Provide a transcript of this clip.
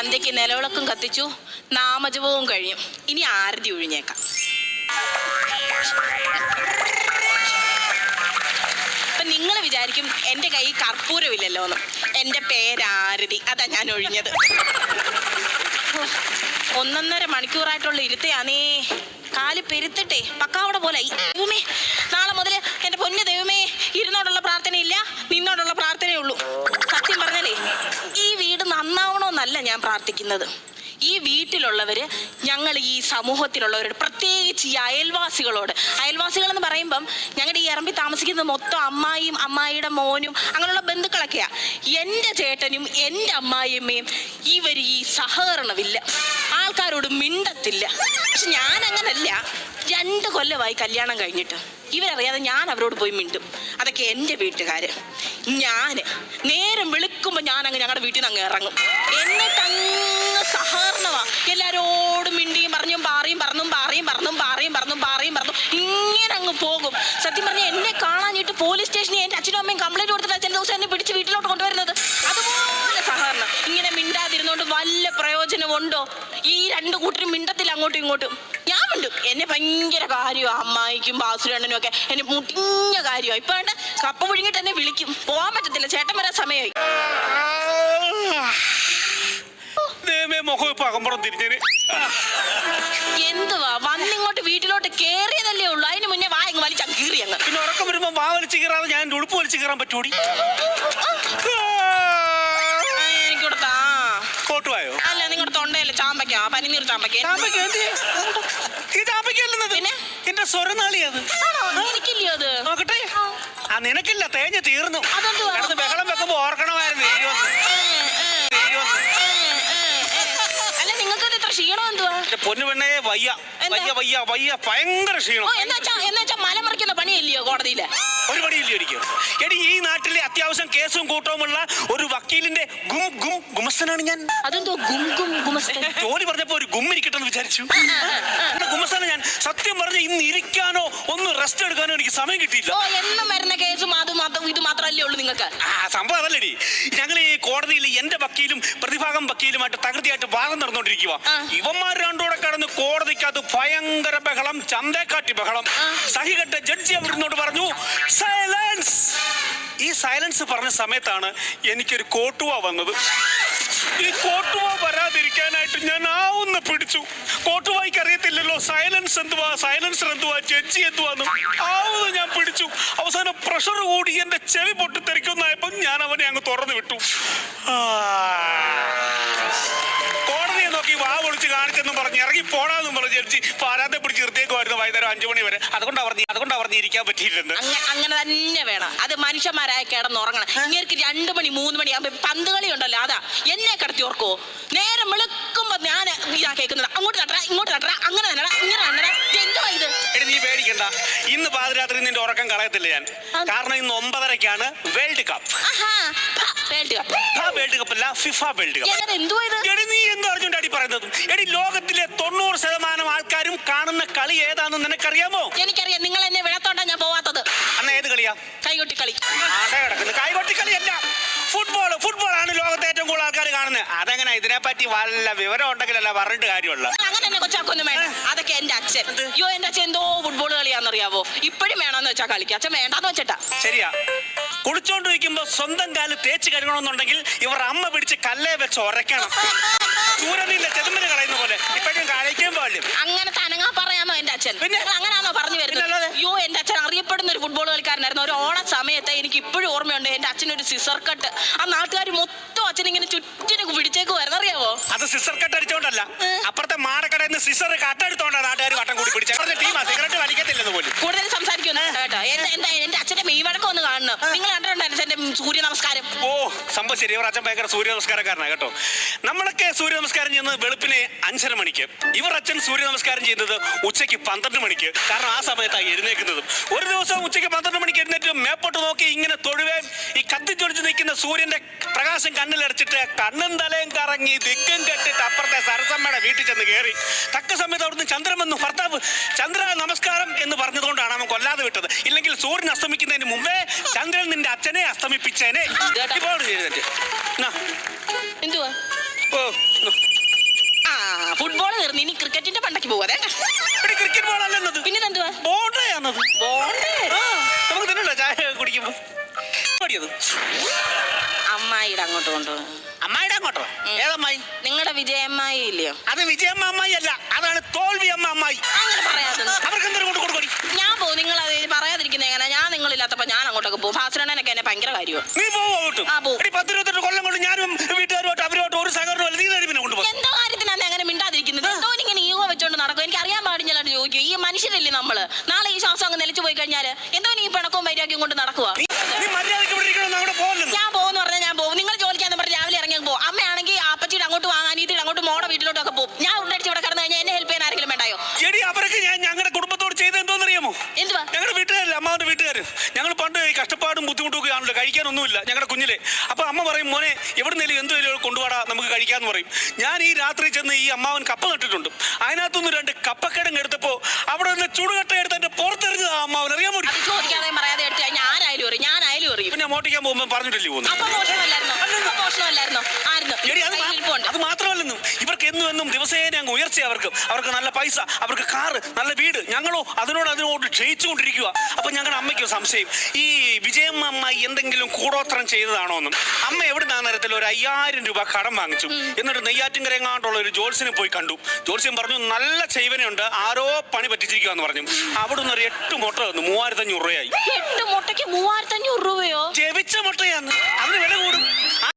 സന്ധ്യയ്ക്ക് നിലവിളക്കും കത്തിച്ചു, നാമജപവും കഴിയും. ഇനി ആരതി ഒഴിഞ്ഞേക്കാം. അപ്പൊ നിങ്ങൾ വിചാരിക്കും എൻ്റെ കൈ കർപ്പൂരമില്ലല്ലോ എന്ന്. എൻ്റെ പേരാരതി, അതാ ഞാൻ ഒഴിഞ്ഞത്. 1.5 മണിക്കൂറായിട്ടുള്ള ഇരുത്തയാണേ. കാല് പെരുത്തിട്ടെ പക്കാവട പോലെ. ദൈവമേ, നാളെ മുതൽ എൻ്റെ പൊന്നു ദൈവമേ, ഇരുന്നോടുള്ള പ്രാർത്ഥനയില്ല, നിന്നോടുള്ള പ്രാർത്ഥനയുള്ളൂ. സത്യം പറഞ്ഞാലേ ഈ വീട് നന്നാവണമെന്നല്ല ഞാൻ പ്രാർത്ഥിക്കുന്നത്. ഈ വീട്ടിലുള്ളവര്, ഞങ്ങൾ ഈ സമൂഹത്തിലുള്ളവരോട്, പ്രത്യേകിച്ച് ഈ അയൽവാസികളോട്. അയൽവാസികൾ എന്ന് പറയുമ്പം ഞങ്ങളുടെ ഈ ഇറമ്പി താമസിക്കുന്നത് മൊത്തം അമ്മായിയും അമ്മായിയുടെ മോനും അങ്ങനെയുള്ള ബന്ധുക്കളൊക്കെയാ. എൻ്റെ ചേട്ടനും എൻ്റെ അമ്മായിയമ്മയും ഇവർ ഈ സഹകരണമില്ല, ആൾക്കാരോട് മിണ്ടത്തില്ല. പക്ഷെ ഞാൻ അങ്ങനല്ല. 2 കൊല്ലമായി കല്യാണം കഴിഞ്ഞിട്ട്. ഇവരറിയാതെ ഞാൻ അവരോട് പോയി മിണ്ടും. അതൊക്കെ എൻ്റെ വീട്ടുകാര്. ഞാൻ നേരം വെളുക്കുമ്പോൾ ഞാനങ്ങ് ഞങ്ങളുടെ വീട്ടിൽ നിന്ന് അങ്ങ് ഇറങ്ങും. എന്നിട്ടങ്ങ് സഹകരണമാ. എല്ലാരോടും മിണ്ടിയും പറഞ്ഞും പാറിയും പറന്നും ഇങ്ങനെ അങ്ങ് പോകും. സത്യം പറഞ്ഞാൽ എന്നെ കാണാഞ്ഞിട്ട് പോലീസ് സ്റ്റേഷനിൽ എൻ്റെ അച്ഛനും അമ്മയും കംപ്ലൈൻറ്റ് കൊടുത്തിട്ട് ചില ദിവസം എന്നെ പിടിച്ച് വീട്ടിലോട്ട് കൊണ്ടുവരുന്നത്. അതുപോലെ സഹകരണം. ഇങ്ങനെ മിണ്ടാതിരുന്നോണ്ട് വല്ല പ്രയോജനമുണ്ടോ? ഈ 2 കൂട്ടരും മിണ്ടത്തില്ല അങ്ങോട്ടും ഇങ്ങോട്ടും. ഞാൻ മിണ്ടും. എന്നെ ഭയങ്കര കാര്യമാണ്. അമ്മായിക്കും ബാസുരണ്ണനും ഒക്കെ എന്നെ മുട്ടിഞ്ഞ കാര്യമാണ്. ഇപ്പൊ വേണ്ട കപ്പ പുഴുങ്ങിട്ട് എന്നെ വിളിക്കും. പോകാൻ പറ്റത്തില്ല, ചേട്ടൻ വരാൻ സമയമായി. എന്തുവാ, വന്നിങ്ങോട്ട് വീട്ടിലോട്ട് കേറിയതല്ലേ ഉള്ളൂ, അതിന് മുന്നേ വാ ഇങ്ങ് വലിച്ച കീറി അങ്ങ്. പിന്നെ ഉറക്കം വരുമ്പോ വാ വലിച്ചു കീറാതെ ഞാൻ ഉടുപ്പ് വലിച്ചു കീറാൻ പറ്റൂടി? എനിക്കൊടുത്താ കോട്ടുവായോ? അല്ല, നിങ്ങളുടെ തൊണ്ടയല്ലേ ചാമ്പയ്ക്കാ, പനിനീർ ചാമ്പയ്ക്ക. ഈ ചാമ്പയ്ക്കല്ലെന്നത് പിന്നെ എന്റെ സ്വരനാളി. അത് എനിക്കില്ലയോ അത്? നോക്കട്ടെ. ആ നിനക്കില്ല, തേഞ്ഞ് തീർന്നു. കിടന്ന് ബഹളം വെക്കുമ്പോ ഓർക്കണമായിരുന്നു. പൊന്നു പെണ്ണേ, വയ്യ വയ്യ വയ്യ വയ്യ, ഭയങ്കര ക്ഷീണം. എന്നുവെച്ചാ മല മറിക്കുന്ന പണിയല്ലയോ കോടതിയില്? ഒരു പണിയില്ല എനിക്ക്. എടി, ഈ നാട്ടിലെ അത്യാവശ്യം കേസും കൂട്ടവുമുള്ള ഒരു വക്കീലിന്റെ ഗുമസ്തനാണ് ഞാൻ. അതെന്തോ ഗുമസ്തൻ? ജോലി പറഞ്ഞപ്പോ ഒരു ഗുമ്മിരിക്കട്ടെന്ന് വിചാരിച്ചു. ഗുമസ്തനാണ് ഞാൻ. സത്യം പറഞ്ഞ ഇന്ന് ഇരിക്കാനോ ഒന്ന് റെസ്റ്റ് എടുക്കാനോ എനിക്ക് സമയം കിട്ടിയില്ല. എന്നും വരുന്ന കേസും ഇത് മാത്രമല്ലേ ഉള്ളൂ നിങ്ങൾക്ക്? സംഭവം അതല്ലേടി, ഞങ്ങൾ ഈ കോടതിയിൽ എന്റെ വക്കീലും പ്രതിഭാഗം വക്കീലുമായിട്ട് തകൃതിയായിട്ട് വാദം നടന്നുകൊണ്ടിരിക്കുക. ഇവന്മാർ രണ്ടോടെ കടന്ന് കോടതിക്കകത്ത് ഭയങ്കര ബഹളം, ചന്തേക്കാട്ടി ബഹളം. സഹികെട്ട ജഡ്ജി അവരോട് പറഞ്ഞു സൈലൻസ്. ഈ സൈലൻസ് പറഞ്ഞ സമയത്താണ് എനിക്കൊരു കോട്ടുവ വന്നത്. ഈ കോട്ടുവ വരാതിരിക്കാനായിട്ട് ഞാൻ ആവുന്ന പിടിച്ചു. കോട്ടുവായിക്ക് അറിയത്തില്ലല്ലോ സൈലൻസ് എന്തുവാ, സൈലൻസർ എന്തുവാ, ജഡ്ജി എന്തുവാന്നും. ആവുന്ന ഞാൻ പിടിച്ചു. അവസാനം പ്രഷർ കൂടി എന്റെ ചെവി പൊട്ടിത്തെറിക്കുന്നായപ്പോ ഞാൻ അവനെ അങ്ങ് തുറന്നു വിട്ടു. കോടതിയെ നോക്കി വാ പൊളിച്ച് കാണിച്ചെന്നും പറഞ്ഞ് ഇറങ്ങി പോടാന്നും പറഞ്ഞ് ജഡ്ജി പാരാതെ പിടിച്ച് നിർത്തിയേക്കുമായിരുന്നു വൈകുന്നേരം 5 മണി വരെ. അതുകൊണ്ടാ പറഞ്ഞ് ഇരിക്കാൻ പറ്റിയില്ലെന്ന്. അങ്ങനെ തന്നെ വേണം. അത് മനുഷ്യന്മാരായ കിടന്നുറങ്ങണം. ഇങ്ങനെ 2 മണി 3 മണി ആകുമ്പോ പന്ത് കളി ഉണ്ടല്ലോ, അതാ എന്നെ കിടത്തി ഓർക്കോ. നേരം വെളുക്കുമ്പോ ഞാൻ കേൾക്കുന്നത് അങ്ങോട്ട് നട്ടറ ഇങ്ങോട്ട് നട്ടറ, അങ്ങനെ നല്ലടാ ഇങ്ങനെ നല്ലടാ. എന്തുവാ ഇത്? നീ പേടിക്കണ്ട, ഇന്ന് പാതിരാത്രി നിന്റെ ഉറക്കം കളയത്തില്ല ഞാൻ. കാരണം ഇന്ന് 9:30-ക്കാണ് വേൾഡ് കപ്പ്. വേൾഡ് കപ്പ് അല്ല, ഫിഫ വേൾഡ് കപ്പ്. എന്തുവാ ഇത്? എടി, നീ എന്ത് അറിഞ്ഞുകൊണ്ടാടി പറയുന്നത്? എടി, ലോകത്തിലെ 90% ആൾക്കാരും കാണുന്ന കളി ഏതാണെന്ന് നിനക്കറിയാമോ? എനിക്കറിയാം. നിങ്ങൾ എന്നെ വിളത്തോണ്ടാ ഞാൻ പോവാത്തത്. അന്ന് ഏത് കളിയാ? കൈകൊട്ടിക്കളി. കൈകൊട്ടിക്കളിയല്ല, ഫുട്ബോളാണ് ലോകത്തെ ഏറ്റവും കൂടുതൽ ആൾക്കാർ കാണുന്നത്. അതെങ്ങനെ? ഇതിനെപ്പറ്റി വല്ല വിവരം ഉണ്ടെങ്കിലല്ല പറഞ്ഞിട്ട് കാര്യമുള്ള. അങ്ങനെ തന്നെ കൊച്ചാക്കൊന്നും വേണം. അതൊക്കെ എന്റെ അച്ഛൻ. എന്റെ അച്ഛൻ എന്തോ ഫുട്ബോൾ കളിയാന്നറിയാവോ? ഇപ്പോഴും വേണമെന്ന് വെച്ചാൽ കളിക്കാം. അച്ഛൻ വേണ്ടാന്ന് വെച്ചിട്ടാ. ശരിയാ. കുളിച്ചോണ്ടിരിക്കുമ്പോ സ്വന്തം കാല് തേച്ച് കഴുകണമെന്നുണ്ടെങ്കിൽ ഇവർ അമ്മ പിടിച്ച് കല്ലേ വെച്ച് ഉരയ്ക്കണം. സൂര്യനിന്റെ ചെതുമ്പല് കളയുന്ന പോലെ ഇപ്പോഴും കളിക്കാൻ പാടില്ല. അങ്ങനെ തനങ്ങാ പറയാന്നോ എന്റെ അച്ഛൻ? പിന്നെ അങ്ങനെയാണോ പറഞ്ഞു വരുന്നത്? എന്റെ അച്ഛൻ അറിയപ്പെടുന്ന ഒരു ഫുട്ബോൾ കളിക്കാരനായിരുന്നു. ഒരു ഓണ സമയത്ത് എനിക്ക് ഇപ്പോഴും ഓർമ്മയുണ്ട്. എന്റെ അച്ഛനൊരു സിസർ കട്ട്. ആ നാട്ടുകാർ മൊത്തം അച്ഛൻ ഇങ്ങനെ ചുറ്റിനെ പിടിച്ചേക്കുമായിരുന്നു, അറിയാവോ? അത് സിസർ കട്ട് അടിച്ചോണ്ടല്ല, അപ്പുറത്തെ മാടക്കടയിൽ നിന്ന് സിസർ കട്ടെടുത്തോണ്ടാ നാട്ടുകാർ വട്ടം കൂടി പിടിച്ച ടീമാ. സിഗരറ്റ് വലിക്കത്തില്ലെന്ന് പോലും. കൂടുതൽ സംസാരിക്കുന്നു കേട്ടോ. എന്റെ അച്ഛന്റെ മെയ്വഴക്കം ഒന്ന് കാണണം. നിങ്ങൾ കണ്ടിട്ടുണ്ടായിരുന്നു എന്റെ സൂര്യ നമസ്കാരം? ഓ, സംഭവം ശരി. ഇവർ അച്ഛൻ ഭയങ്കര സൂര്യ നമസ്കാരക്കാരനാണ് കേട്ടോ. നമ്മളൊക്കെ സൂര്യ നമസ്കാരം ചെയ്യുന്നത് വെളുപ്പിനെ 5:30 മണിക്ക്. ഇവർ അച്ഛൻ സൂര്യ നമസ്കാരം ചെയ്യുന്നത് ഉച്ചയ്ക്ക് 12 മണിക്ക്. കാരണം ആ സമയത്താണ് എഴുന്നേക്കുന്നതും. ഒരു ദിവസം ഉച്ചയ്ക്ക് 12 മണിക്ക് എഴുന്നേറ്റ് മേപ്പോട്ട് നോക്കി ഇങ്ങനെ തൊഴുവേം ഈ കത്തിച്ചൊടിച്ച് നിൽക്കുന്ന സൂര്യന്റെ പ്രകാശം കണ്ണിലടച്ചിട്ട് കണ്ണും തലയും കറങ്ങി ദിക്കും കെട്ടിട്ട് അപ്പുറത്തെ സരസമ്മയുടെ വീട്ടിൽ ചെന്ന് കയറി. തക്ക സമയത്ത് അവിടുന്ന് ചന്ദ്രൻ വന്നു. ഭർത്താവ് ചന്ദ്ര നമസ്കാരം എന്ന് പറഞ്ഞതുകൊണ്ടാണ് അവൻ കൊല്ലാതെ വിട്ടത്. ഇല്ലെങ്കിൽ സൂര്യൻ അസ്തമിക്കുന്നതിന് മുമ്പേ ചന്ദ്രൻ നിന്റെ അച്ഛനെ അസ്തമിപ്പിച്ചേനെ. എന്തുവാ? ഓ ആ ഫുട്ബോൾ തീർന്നു, ഇനി ക്രിക്കറ്റിന്റെ പണ്ടക്ക് പോവാ. ക്രിക്കറ്റ് ബോളല്ലെന്നത്, പിന്നെ എന്തുവാ? ബോണ്ടയാണത്. ബോണ്ടേ നമുക്ക് തിന്നണ്ട ചായ കുടിക്കുമ്പോ. അമ്മായിയുടെ അങ്ങോട്ട് കൊണ്ടുപോകും. അമ്മായിടെ അങ്ങോട്ടോ? ഏതമ്മായി? നിങ്ങളുടെ വിജയമ്മായി ഇല്ലയോ? അത് വിജയമ്മ അമ്മായി അല്ല, അതാണ് തോൽവി അമ്മ അമ്മായി. അങ്ങനെ പറയാതെ അവർക്ക് എന്തൊരു കൊണ്ട് കൊടുക്കടി. ഞാൻ പോകും. നിങ്ങൾ അത് പറയാതിരിക്കുന്നത് എങ്ങനെ? ഞാൻ നിങ്ങളില്ലാത്തപ്പോ ഞാൻ അങ്ങോട്ടൊക്കെ പോകും. ഭാസ്കരനൊക്കെ എന്നെ ഭയങ്കര കാര്യമാണ്. നീ പോവോട്ട്? ആ പോവും. 10-28 കൊല്ലം കൊണ്ട് ഞാനും വീട്ടുകാരുമായിട്ട് അവരുമായിട്ട് ഒരു സഹകരണമല്ല. നീ പിന്നെ കൊണ്ടുപോകും. എന്തോ കാര്യത്തിനാണ് അങ്ങനെ മിണ്ടാതിരിക്കുന്നത്? എന്തോ ഇങ്ങനെ ഈഗോ വെച്ചോണ്ട് നടക്കും. എനിക്ക് അറിയാൻ പാടില്ലാണ്ട് ചോദിക്കും. ഈ മനുഷ്യരല്ലേ നമ്മള്? നാളെ ഈ ശ്വാസം അങ്ങ് നിലച്ചു പോയി കഴിഞ്ഞാല് എന്തോ ഈ പിണക്കവും വൈരാഗ്യം കൊണ്ട് നടക്കുക. നീ മര്യാദയ്ക്ക് ഇവിടെ ഇരിക്കണമെന്ന് അവിടെ പോകുന്നു. ഞാൻ പോകുന്നു പറഞ്ഞാൽ ഞാൻ പോകും. നിങ്ങൾ ജോലിക്കാന്ന് പറഞ്ഞ് രാവിലെ ഇറങ്ങി പോകും. അമ്മയാണെങ്കിൽ അപ്പച്ചിയുടെ അങ്ങോട്ട് വാങ്ങാൻ ഇതിൽ അങ്ങോട്ട് മോടെ വീട്ടിലോട്ടൊക്കെ പോകും. ഞാൻ ഉണ്ടടിച്ച് ഇവിടെ കിടന്നു കഴിഞ്ഞാൽ എന്നെ ഹെൽപ്പ് ചെയ്യാൻ ആരെങ്കിലും വേണ്ടായോ? എടി അവരൊക്കെ ഞാൻ ഞങ്ങളുടെ കുടുംബത്തോട് ചെയ്ത് എന്തോന്നറിയാമോ? എന്തുവാ? ഞങ്ങളുടെ വീട്ടുകാരല്ലേ, അമ്മാവന്റെ വീട്ടുകാർ. ഞങ്ങൾ പണ്ട് ഈ കഷ്ടപ്പാടും ബുദ്ധിമുട്ടും ഒക്കെ ആണല്ലോ, കഴിക്കാനൊന്നുമില്ല ഞങ്ങളുടെ കുഞ്ഞിലെ. അപ്പൊ അമ്മ പറയും, മോനെ എവിടുന്നേലും എന്തുവരും കൊണ്ടുപോടാ നമുക്ക് കഴിക്കാന്ന് പറയും. ഞാൻ ഈ രാത്രി ചെന്ന് ഈ അമ്മാവൻ കപ്പ നട്ടിട്ടുണ്ട്. അതിനകത്തുനിന്ന് 2 കപ്പക്കിഴങ്ങ് എടുത്തപ്പോ അവിടെ നിന്ന് ചുടുകട്ട എടുത്ത് എന്റെ പുറത്തെറിഞ്ഞതാ അമ്മാവൻ. അറിയാൻ വേണ്ടി അത് ചോദിക്കാതെ പറയാതെ എടുത്ത് കഴിഞ്ഞാൽ ഞാനായാലും അറിയും. ഞാനായാലും അറിയും. പിന്നെ മോട്ടിക്കാൻ പോകുമ്പോ പറഞ്ഞിട്ടില്ലേ പോകുന്നു. അപ്പൊ മോശമല്ലായിരുന്നോ? മോശമല്ലായിരുന്നോ? ആയിരുന്നു. എടി അത് മാത്രമല്ലെന്നും ഇവർക്ക് എന്നും ദിവസേന അങ്ങ് ഉയർച്ച. അവർക്ക് നല്ല പൈസ, അവർക്ക് കാറ്, നല്ല വീട്. ഞങ്ങളോ അതിനോട് ക്ഷയിച്ചുകൊണ്ടിരിക്കുക. അപ്പൊ ഞങ്ങളുടെ അമ്മയ്ക്ക് സംശയം, ഈ വിജയമ്മ അമ്മായി എന്തെങ്കിലും കൂടോത്രം ചെയ്തതാണോ എന്നും. അമ്മ എവിടുന്ന നേരത്തിൽ ഒരു 5000 രൂപ കടം വാങ്ങിച്ചു. എന്നിട്ട് നെയ്യാറ്റിൻകരങ്ങാണ്ടുള്ള ഒരു ജോത്സ്യനെ പോയി കണ്ടു. ജോത്സ്യൻ പറഞ്ഞു, നല്ല ചെയ്വനുണ്ട്, ആരോ പണി പറ്റിച്ചിരിക്കുക എന്ന് പറഞ്ഞു. അവിടുന്ന് ഒരു 8 മുട്ട തന്നു. 3500 രൂപയായി. 8 മുട്ടയ്ക്ക് 3500 രൂപയോ? ജപിച്ച മുട്ടയാന്ന്, അതിന് വില കൂടും.